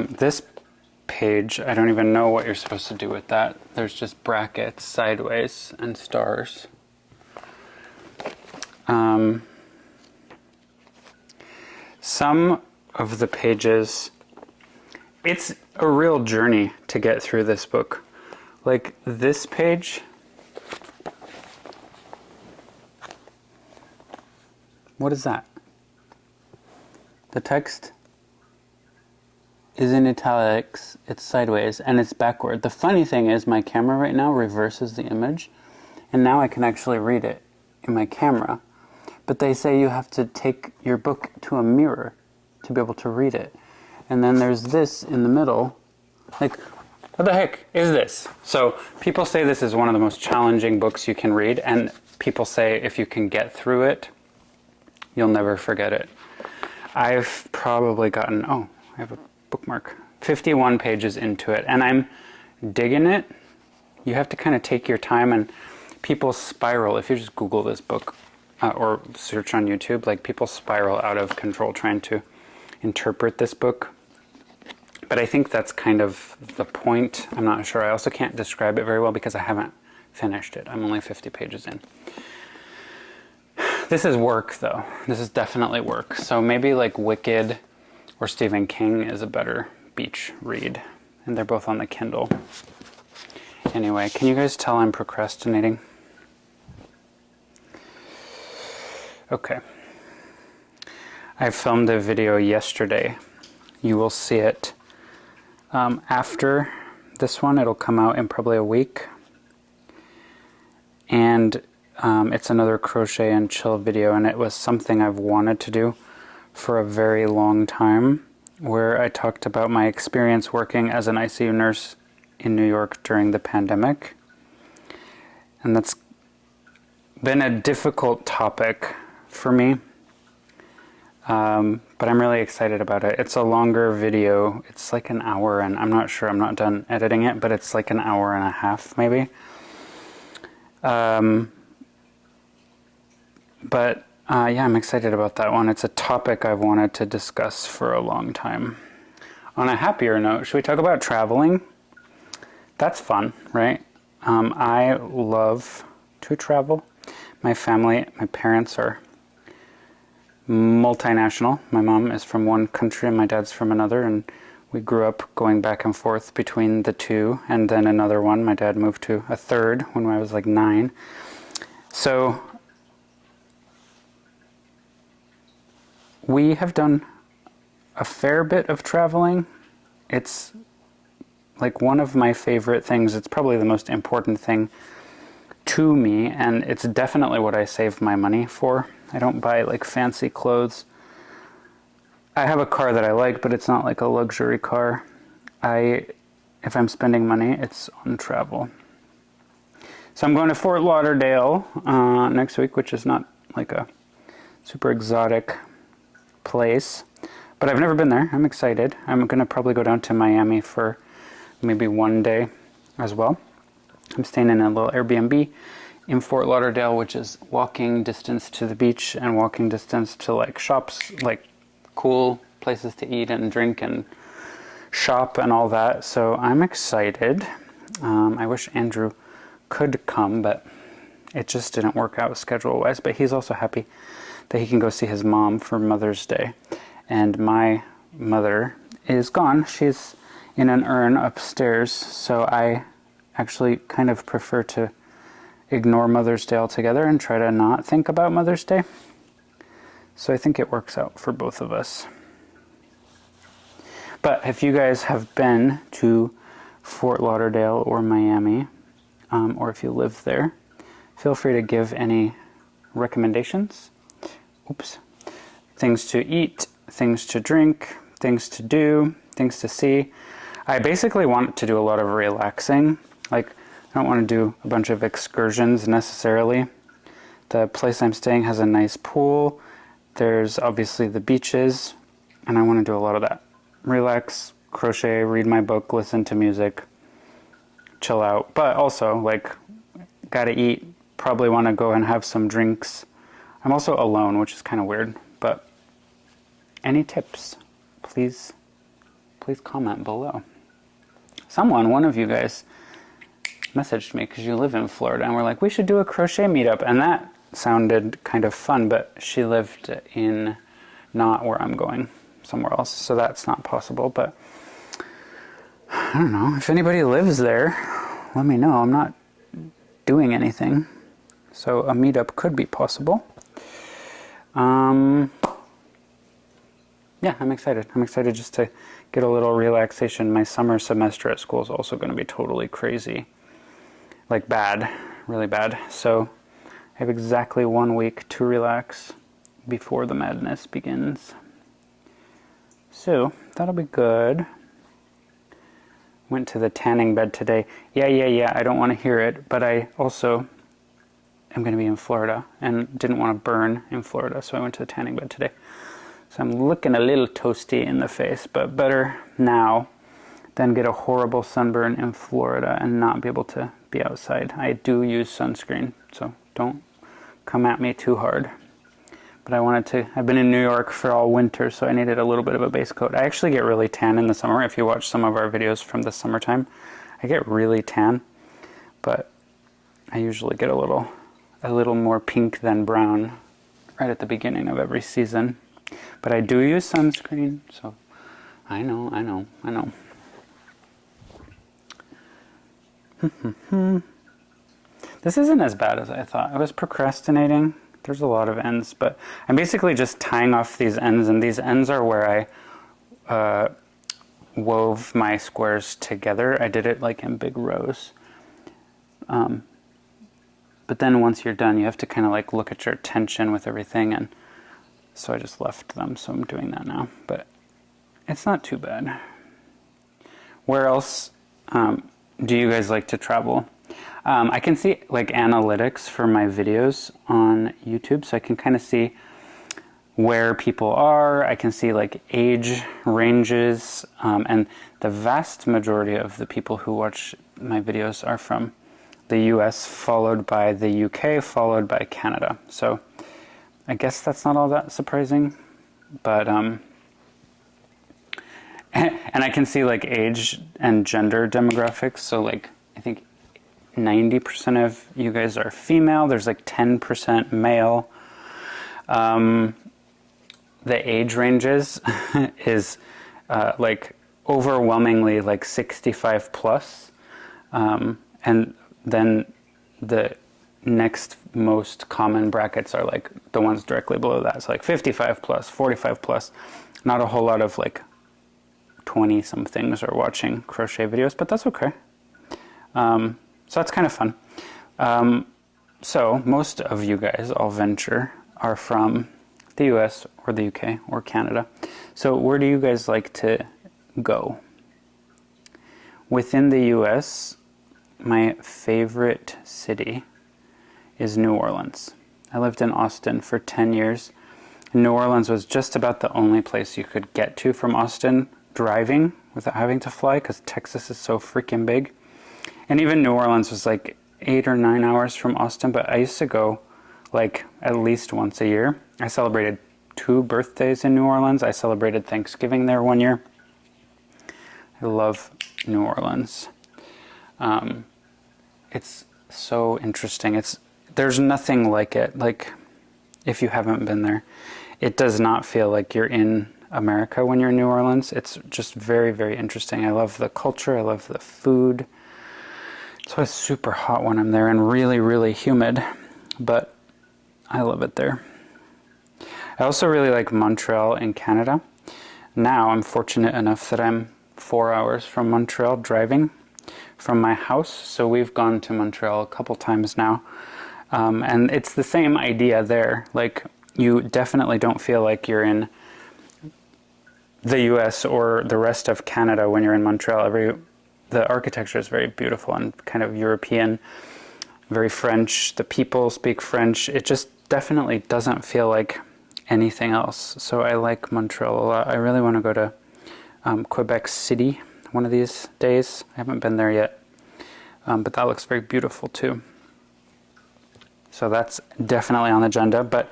A: This page, I don't even know what you're supposed to do with that. There's just brackets sideways and stars. Some of the pages, it's a real journey to get through this book. Like this page, what is that? The text is in italics, it's sideways, and it's backward. The funny thing is my camera right now reverses the image, and now I can actually read it in my camera. But they say you have to take your book to a mirror to be able to read it. And then there's this in the middle. Like, what the heck is this? So people say this is one of the most challenging books you can read, and people say if you can get through it, you'll never forget it. I've probably gotten, I have a bookmark, 51 pages into it, and I'm digging it. You have to kind of take your time, and people spiral. If you just Google this book or search on YouTube, like people spiral out of control trying to interpret this book. But I think that's kind of the point. I'm not sure. I also can't describe it very well because I haven't finished it. I'm only 50 pages in. This is work, though. This is definitely work. So maybe like Wicked or Stephen King is a better beach read. And they're both on the Kindle. Anyway, can you guys tell I'm procrastinating? Okay. I filmed a video yesterday. You will see it after this one. It'll come out in probably a week. And it's another crochet and chill video, and it was something I've wanted to do for a very long time, where I talked about my experience working as an ICU nurse in New York during the pandemic. And that's been a difficult topic for me, but I'm really excited about it. It's a longer video. It's like an hour, and I'm not sure, I'm not done editing it, but it's like an hour and a half maybe. Yeah, I'm excited about that one. It's a topic I've wanted to discuss for a long time. On a happier note, should we talk about traveling? That's fun, right? I love to travel. My family, my parents are multinational. My mom is from one country and my dad's from another, and we grew up going back and forth between the two, and then another one. My dad moved to a third when I was like 9. So we have done a fair bit of traveling. It's like one of my favorite things. It's probably the most important thing to me, and it's definitely what I save my money for. I don't buy like fancy clothes. I have a car that I like, but it's not like a luxury car. If I'm spending money, it's on travel. So I'm going to Fort Lauderdale next week, which is not like a super exotic place, but I've never been there. I'm excited. I'm going to probably go down to Miami for maybe one day as well. I'm staying in a little Airbnb in Fort Lauderdale, which is walking distance to the beach and walking distance to like shops, like cool places to eat and drink and shop and all that. So I'm excited. I wish Andrew could come, but it just didn't work out schedule-wise. But he's also happy that he can go see his mom for Mother's Day. And my mother is gone. She's in an urn upstairs, so I actually kind of prefer to ignore Mother's Day altogether and try to not think about Mother's Day. So I think it works out for both of us. But if you guys have been to Fort Lauderdale or Miami, or if you live there, feel free to give any recommendations. Oops. Things to eat, things to drink, things to do, things to see. I basically want to do a lot of relaxing. Like, I don't want to do a bunch of excursions necessarily. The place I'm staying has a nice pool. There's obviously the beaches, and I want to do a lot of that. Relax, crochet, read my book, listen to music, chill out. But also, like, gotta eat, probably want to go and have some drinks. I'm also alone, which is kind of weird, but any tips, please comment below. One of you guys messaged me because you live in Florida and we're like, we should do a crochet meetup, and that sounded kind of fun, but she lived in not where I'm going, somewhere else, so that's not possible. But I don't know, if anybody lives there, let me know. I'm not doing anything, so a meetup could be possible. Yeah, I'm excited. I'm excited just to get a little relaxation. My summer semester at school is also going to be totally crazy. Like bad, really bad. So I have exactly 1 week to relax before the madness begins. So that'll be good. Went to the tanning bed today. Yeah, I don't want to hear it, but I also am going to be in Florida and didn't want to burn in Florida, so I went to the tanning bed today. So I'm looking a little toasty in the face, but better now than get a horrible sunburn in Florida and not be able to be outside. I do use sunscreen, so don't come at me too hard. But I've been in New York for all winter, so I needed a little bit of a base coat. I actually get really tan in the summer. If you watch some of our videos from the summertime, I get really tan, but I usually get a little more pink than brown right at the beginning of every season. But I do use sunscreen, so I know. This isn't as bad as I thought. I was procrastinating. There's a lot of ends, but I'm basically just tying off these ends, and these ends are where I wove my squares together. I did it like in big rows. But then once you're done, you have to kind of like look at your tension with everything, and so I just left them, so I'm doing that now. But it's not too bad. Where else do you guys like to travel? I can see like analytics for my videos on YouTube, so I can kind of see where people are. I can see like age ranges, and the vast majority of the people who watch my videos are from the US, followed by the UK, followed by Canada. So I guess that's not all that surprising, but and I can see like age and gender demographics. So like I think 90% of you guys are female. There's like 10% male. The age ranges is like overwhelmingly like 65 plus, and then the next most common brackets are like the ones directly below that. So like 55 plus, 45 plus. Not a whole lot of like 20 somethings are watching crochet videos, but that's okay. So that's kind of fun. So most of you guys, I'll venture, are from the US or the UK or Canada. So where do you guys like to go? Within the US, my favorite city is New Orleans. I lived in Austin for 10 years. New Orleans was just about the only place you could get to from Austin driving without having to fly, because Texas is so freaking big. And even New Orleans was like 8 or 9 hours from Austin, but I used to go like at least once a year. I celebrated 2 birthdays in New Orleans. I celebrated Thanksgiving there 1 year. I love New Orleans. It's so interesting. There's nothing like it. Like, if you haven't been there, it does not feel like you're in America when you're in New Orleans. It's just very, very interesting. I love the culture. I love the food. It's always super hot when I'm there and really, really humid, but I love it there. I also really like Montreal in Canada. now I'm fortunate enough that I'm 4 hours from Montreal driving from my house. So we've gone to Montreal a couple times now. And it's the same idea there. Like, you definitely don't feel like you're in the US or the rest of Canada when you're in Montreal. The architecture is very beautiful and kind of European, very French. The people speak French. It just definitely doesn't feel like anything else. So I like Montreal a lot. I really want to go to Quebec City one of these days. I haven't been there yet, but that looks very beautiful too. So that's definitely on the agenda. But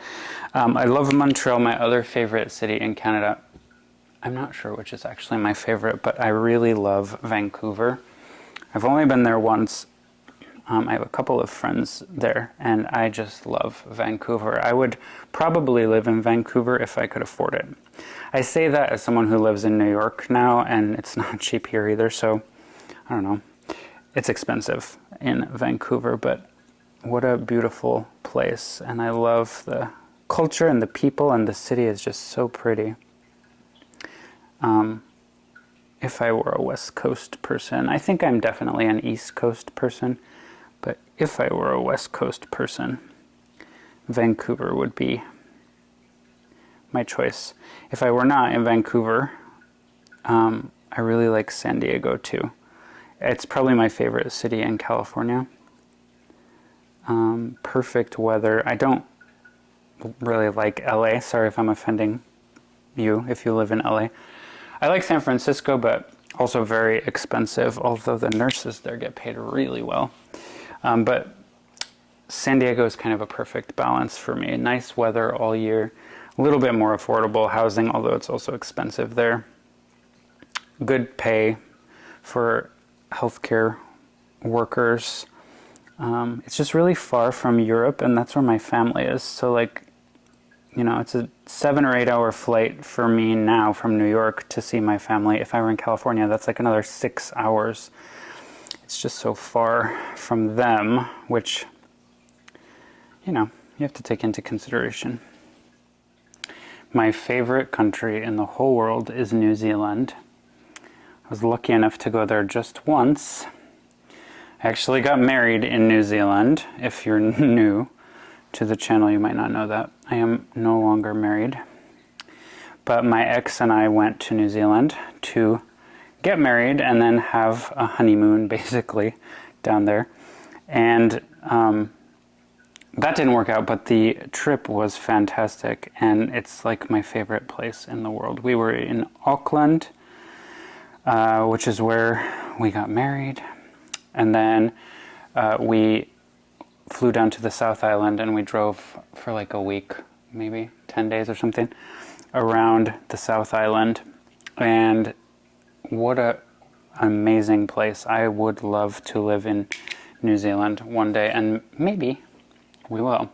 A: I love Montreal. My other favorite city in Canada, I'm not sure which is actually my favorite, but I really love Vancouver. I've only been there once. I have a couple of friends there, and I just love Vancouver. I would probably live in Vancouver if I could afford it. I say that as someone who lives in New York now, and it's not cheap here either, so I don't know. It's expensive in Vancouver, but what a beautiful place. And I love the culture and the people, and the city is just so pretty. If I were a West Coast person, I think I'm definitely an East Coast person, but if I were a West Coast person, Vancouver would be my choice. If I were not in Vancouver, I really like San Diego too. It's probably my favorite city in California. Perfect weather. I don't really like LA. Sorry if I'm offending you if you live in LA. I like San Francisco, but also very expensive, although the nurses there get paid really well. But San Diego is kind of a perfect balance for me. Nice weather all year, a little bit more affordable housing, although it's also expensive there. Good pay for healthcare workers. It's just really far from Europe, and that's where my family is. So, like, you know, it's a 7 or 8 hour flight for me now from New York to see my family. If I were in California, that's like another 6 hours. It's just so far from them, which, you know, you have to take into consideration. My favorite country in the whole world is New Zealand. I was lucky enough to go there just once. I actually got married in New Zealand. If you're new to the channel, you might not know that. I am no longer married. But my ex and I went to New Zealand to get married and then have a honeymoon, basically, down there. And that didn't work out, but the trip was fantastic, and it's like my favorite place in the world. We were in Auckland, which is where we got married. And then we flew down to the South Island, and we drove for like a week, maybe 10 days or something, around the South Island. And what an amazing place. I would love to live in New Zealand one day, and maybe we will.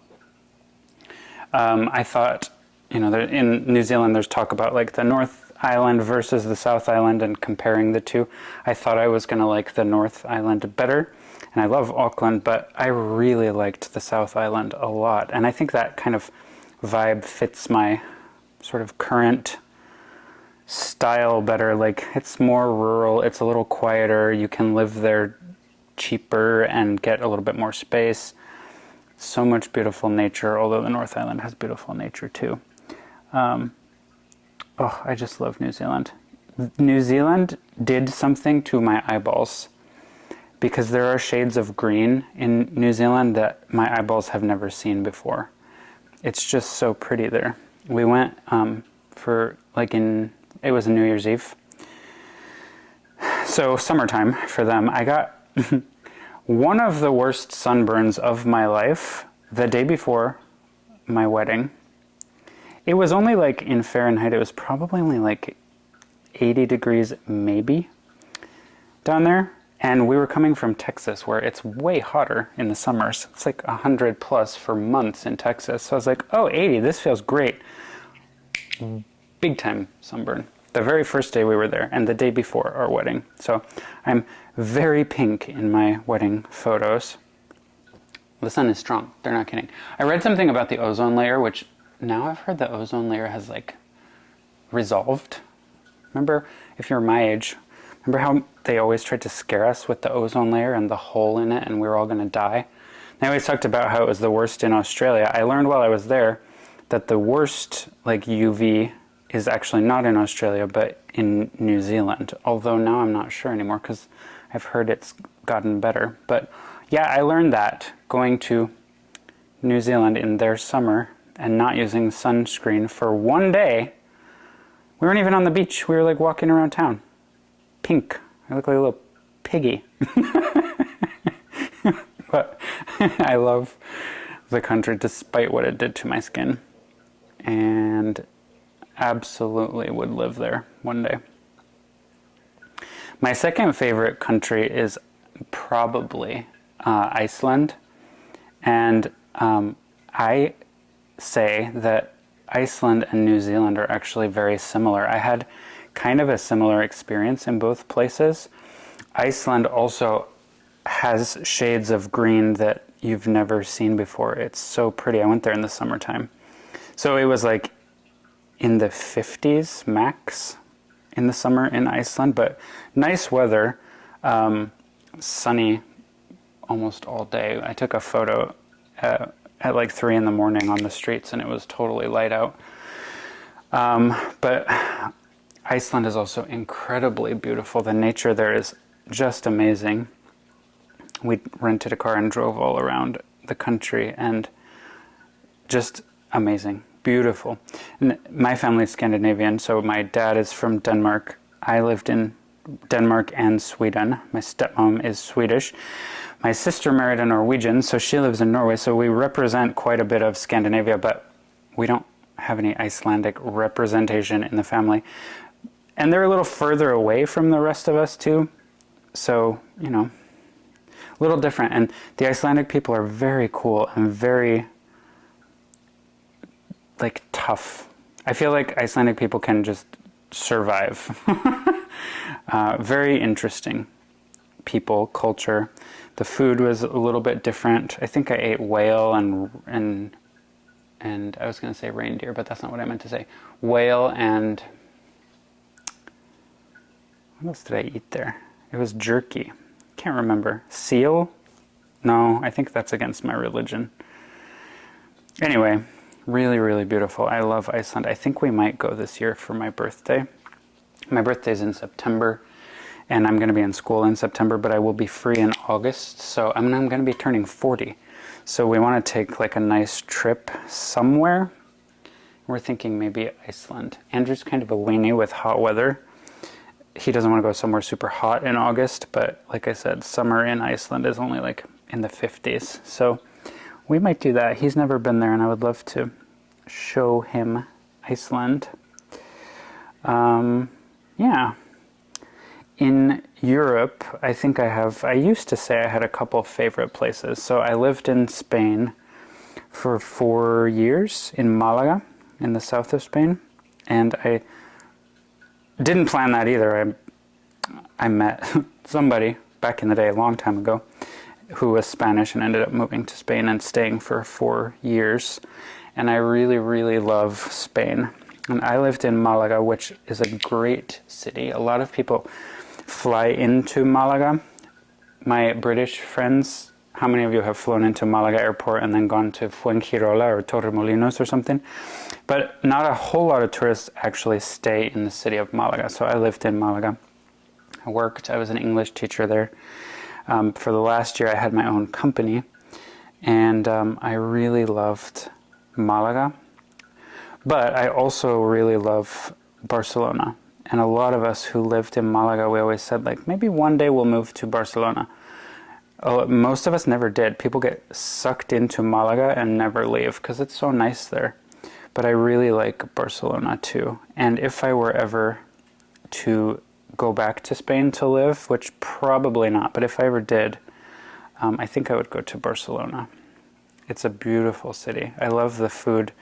A: I thought, you know, in New Zealand there's talk about like the North Island versus the South Island and comparing the two. I thought I was going to like the North Island better. And I love Auckland, but I really liked the South Island a lot. And I think that kind of vibe fits my sort of current style better. Like, it's more rural, it's a little quieter, you can live there cheaper and get a little bit more space. So much beautiful nature, although the North Island has beautiful nature too. I just love New Zealand. New Zealand did something to my eyeballs, because there are shades of green in New Zealand that my eyeballs have never seen before. It's just so pretty there. We went for like it was New Year's Eve. So summertime for them. I got one of the worst sunburns of my life the day before my wedding. It was only like in Fahrenheit, it was probably only like 80 degrees maybe down there. And we were coming from Texas, where it's way hotter in the summers. It's like 100 plus for months in Texas. So I was like, oh, 80, this feels great. Big time sunburn. The very first day we were there, and the day before our wedding. So I'm very pink in my wedding photos. The sun is strong. They're not kidding. I read something about the ozone layer, which now I've heard the ozone layer has like resolved. Remember, if you're my age, remember how they always tried to scare us with the ozone layer and the hole in it and we were all going to die? They always talked about how it was the worst in Australia. I learned while I was there that the worst like UV is actually not in Australia but in New Zealand. Although now I'm not sure anymore because I've heard it's gotten better. But yeah, I learned that going to New Zealand in their summer and not using sunscreen for one day. We weren't even on the beach. We were like walking around town. Pink. I look like a little piggy. But I love the country despite what it did to my skin. And absolutely would live there one day. My second favorite country is probably Iceland. And I say that Iceland and New Zealand are actually very similar. I had kind of a similar experience in both places. Iceland also has shades of green that you've never seen before. It's so pretty. I went there in the summertime. So it was like in the 50s max in the summer in Iceland, but nice weather, sunny almost all day. I took a photo at like 3 in the morning on the streets and it was totally light out. But Iceland is also incredibly beautiful. The nature there is just amazing. We rented a car and drove all around the country and just amazing, beautiful. And my family is Scandinavian, so my dad is from Denmark. I lived in Denmark and Sweden. My stepmom is Swedish. My sister married a Norwegian, so she lives in Norway, so we represent quite a bit of Scandinavia, but we don't have any Icelandic representation in the family. And they're a little further away from the rest of us too, so, you know, a little different. And the Icelandic people are very cool and very, like, tough. I feel like Icelandic people can just survive. Very interesting people, culture. The food was a little bit different. I think I ate whale and I was going to say reindeer, but that's not what I meant to say. Whale and what else did I eat there? It was jerky. Can't remember. Seal? No, I think that's against my religion. Anyway, really, really beautiful. I love Iceland. I think we might go this year for my birthday. My birthday's in September, and I'm going to be in school in September, but I will be free in August, so I'm going to be turning 40. So we want to take like a nice trip somewhere. We're thinking maybe Iceland. Andrew's kind of a weenie with hot weather. He doesn't want to go somewhere super hot in August, but like I said, summer in Iceland is only like in the 50s. So we might do that. He's never been there, and I would love to show him Iceland. Yeah. In Europe, I think I used to say I had a couple favorite places. So I lived in Spain for 4 years in Malaga, in the south of Spain. And I didn't plan that either. I met somebody back in the day, a long time ago, who was Spanish and ended up moving to Spain and staying for 4 years. And I really, really love Spain. And I lived in Malaga, which is a great city. A lot of people fly into Malaga. My British friends, how many of you have flown into Malaga airport and then gone to Fuengirola or Torremolinos or something? But not a whole lot of tourists actually stay in the city of Malaga. So I lived in Malaga. I was an English teacher there. For the last year I had my own company, and I really loved Malaga. But I also really love Barcelona. And a lot of us who lived in Malaga, we always said, like, maybe one day we'll move to Barcelona. Most of us never did. People get sucked into Malaga and never leave because it's so nice there. But I really like Barcelona too. And if I were ever to go back to Spain to live, which probably not, but if I ever did, I think I would go to Barcelona. It's a beautiful city. I love the food.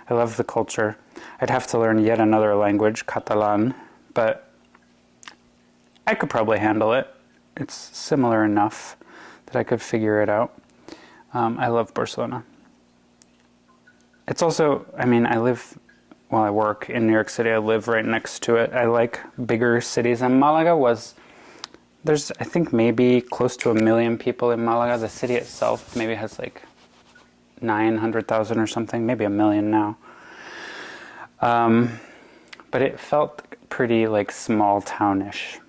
A: I love the culture. I'd have to learn yet another language, Catalan, but I could probably handle it. It's similar enough that I could figure it out. I love Barcelona. It's also, I mean, I live well, I work in New York City. I live right next to it. I like bigger cities, and there's, I think, maybe close to 1 million people in Malaga. The city itself maybe has like 900,000 or something, maybe 1 million now. But it felt pretty like small townish.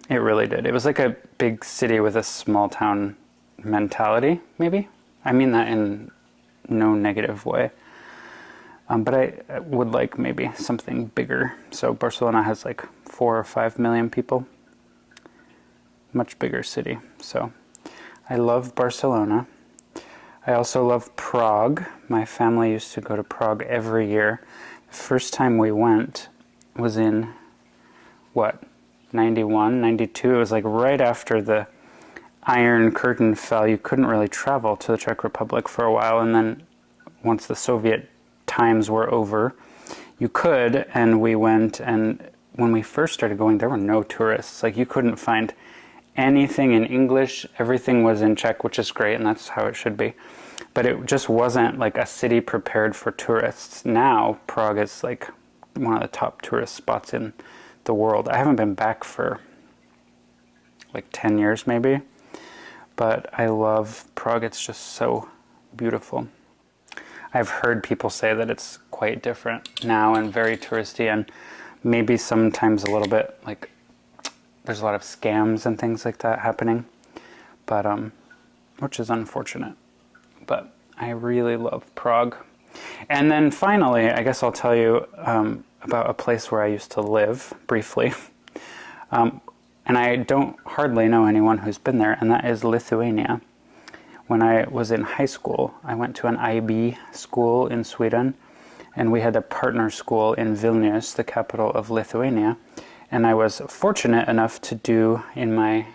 A: It really did. It was like a big city with a small town mentality, maybe. I mean that in no negative way. But I would like maybe something bigger. So Barcelona has like 4 or 5 million people. Much bigger city. So I love Barcelona. I also love Prague. My family used to go to Prague every year. The first time we went was in, 91, 92? It was like right after the Iron Curtain fell. You couldn't really travel to the Czech Republic for a while, and then once the Soviet times were over, you could, and we went, and when we first started going, there were no tourists. Like, you couldn't find anything in English. Everything was in Czech, which is great, and that's how it should be. But it just wasn't like a city prepared for tourists. Now, Prague is like one of the top tourist spots in the world. I haven't been back for like 10 years maybe, but I love Prague. It's just so beautiful. I've heard people say that it's quite different now and very touristy, and maybe sometimes a little bit like there's a lot of scams and things like that happening, but which is unfortunate. But I really love Prague. And then finally, I guess I'll tell you about a place where I used to live briefly. And I don't hardly know anyone who's been there, and that is Lithuania. When I was in high school, I went to an IB school in Sweden, and we had a partner school in Vilnius, the capital of Lithuania. And I was fortunate enough to do, in my,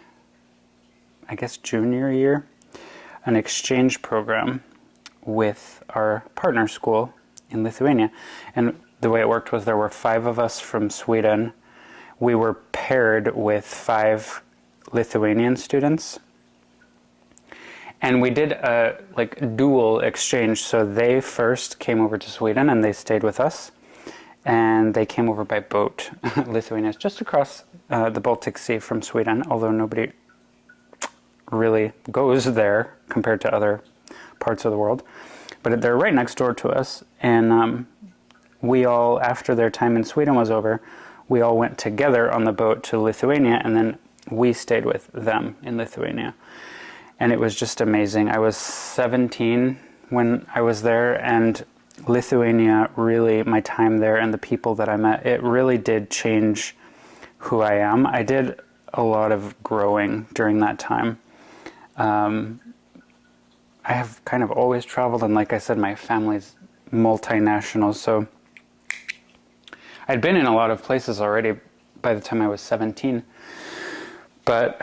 A: I guess, junior year, an exchange program with our partner school in Lithuania. And the way it worked was there were 5 of us from Sweden. We were paired with 5 Lithuanian students. And we did a dual exchange. So they first came over to Sweden and they stayed with us. And they came over by boat. Lithuania is just across the Baltic Sea from Sweden, although nobody really goes there compared to other parts of the world. But they're right next door to us. And we all, after their time in Sweden was over, we all went together on the boat to Lithuania, and then we stayed with them in Lithuania. And it was just amazing. I was 17 when I was there, and Lithuania really, my time there and the people that I met, it really did change who I am. I did a lot of growing during that time. I have kind of always traveled, and like I said, my family's multinational, so I'd been in a lot of places already by the time I was 17, but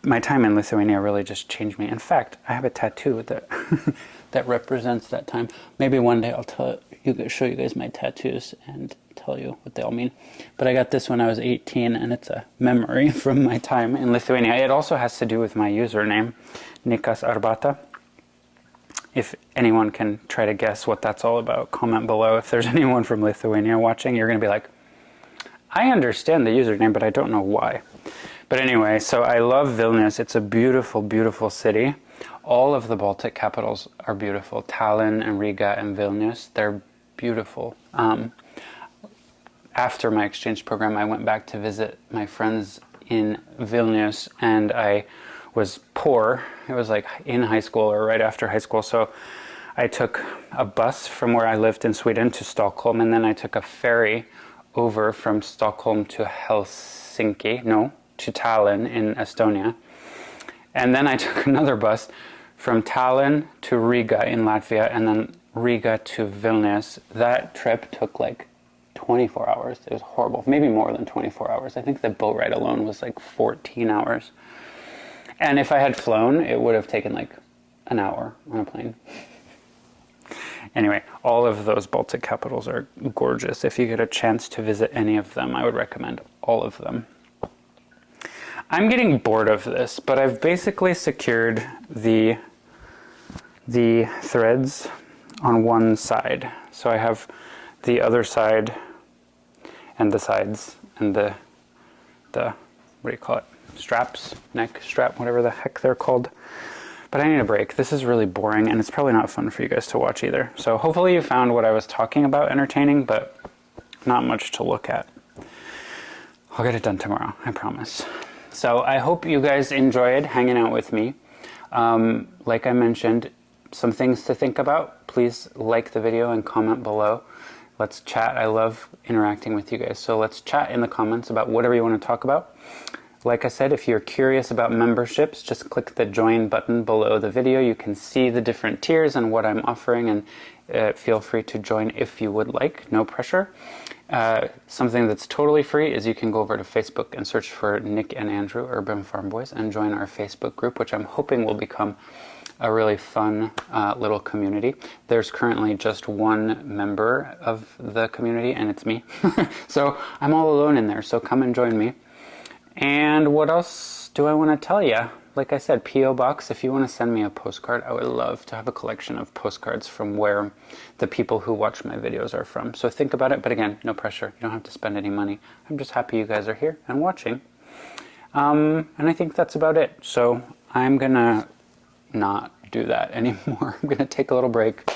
A: my time in Lithuania really just changed me. In fact, I have a tattoo that that represents that time. Maybe one day I'll show you guys my tattoos and tell you what they all mean. But I got this when I was 18, and it's a memory from my time in Lithuania. It also has to do with my username, Nikas Arbata. If anyone can try to guess what that's all about, comment below. If there's anyone from Lithuania watching, you're going to be like, I understand the username, but I don't know why. But anyway, so I love Vilnius. It's a beautiful, beautiful city. All of the Baltic capitals are beautiful. Tallinn and Riga and Vilnius, they're beautiful. After my exchange program, I went back to visit my friends in Vilnius, and I was poor. It was like in high school or right after high school. So I took a bus from where I lived in Sweden to Stockholm, and then I took a ferry over from Stockholm to to Tallinn in Estonia. And then I took another bus from Tallinn to Riga in Latvia, and then Riga to Vilnius. That trip took like 24 hours. It was horrible. Maybe more than 24 hours. I think the boat ride alone was like 14 hours. And if I had flown, it would have taken like an hour on a plane. Anyway, all of those Baltic capitals are gorgeous. If you get a chance to visit any of them, I would recommend all of them. I'm getting bored of this, but I've basically secured the threads on one side. So I have the other side and the sides and the what do you call it? Straps, neck strap, whatever the heck they're called. But I need a break. This is really boring, and it's probably not fun for you guys to watch either. So hopefully you found what I was talking about entertaining, but not much to look at. I'll get it done tomorrow, I promise. So I hope you guys enjoyed hanging out with me. Like I mentioned, some things to think about. Please like the video and comment below. Let's chat. I love interacting with you guys. So let's chat in the comments about whatever you want to talk about. Like I said, if you're curious about memberships, just click the join button below the video. You can see the different tiers and what I'm offering, and feel free to join if you would like. No pressure. Something that's totally free is you can go over to Facebook and search for Nick and Andrew Urban Farm Boys and join our Facebook group, which I'm hoping will become a really fun little community. There's currently just one member of the community, and it's me. So I'm all alone in there, so come and join me. And what else do I want to tell you? Like I said, P.O. Box, if you want to send me a postcard, I would love to have a collection of postcards from where the people who watch my videos are from. So think about it, but again, no pressure. You don't have to spend any money. I'm just happy you guys are here and watching. And I think that's about it. So I'm going to not do that anymore. I'm going to take a little break.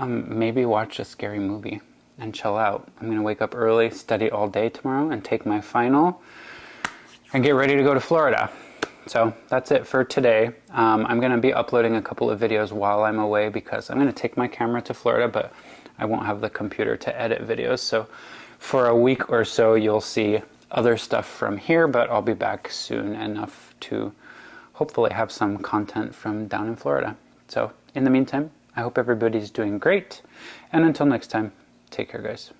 A: Maybe watch a scary movie and chill out. I'm going to wake up early, study all day tomorrow, and take my final and get ready to go to Florida. So that's it for today. I'm going to be uploading a couple of videos while I'm away because I'm going to take my camera to Florida, but I won't have the computer to edit videos. So for a week or so, you'll see other stuff from here, but I'll be back soon enough to hopefully have some content from down in Florida. So in the meantime, I hope everybody's doing great. And until next time, take care, guys.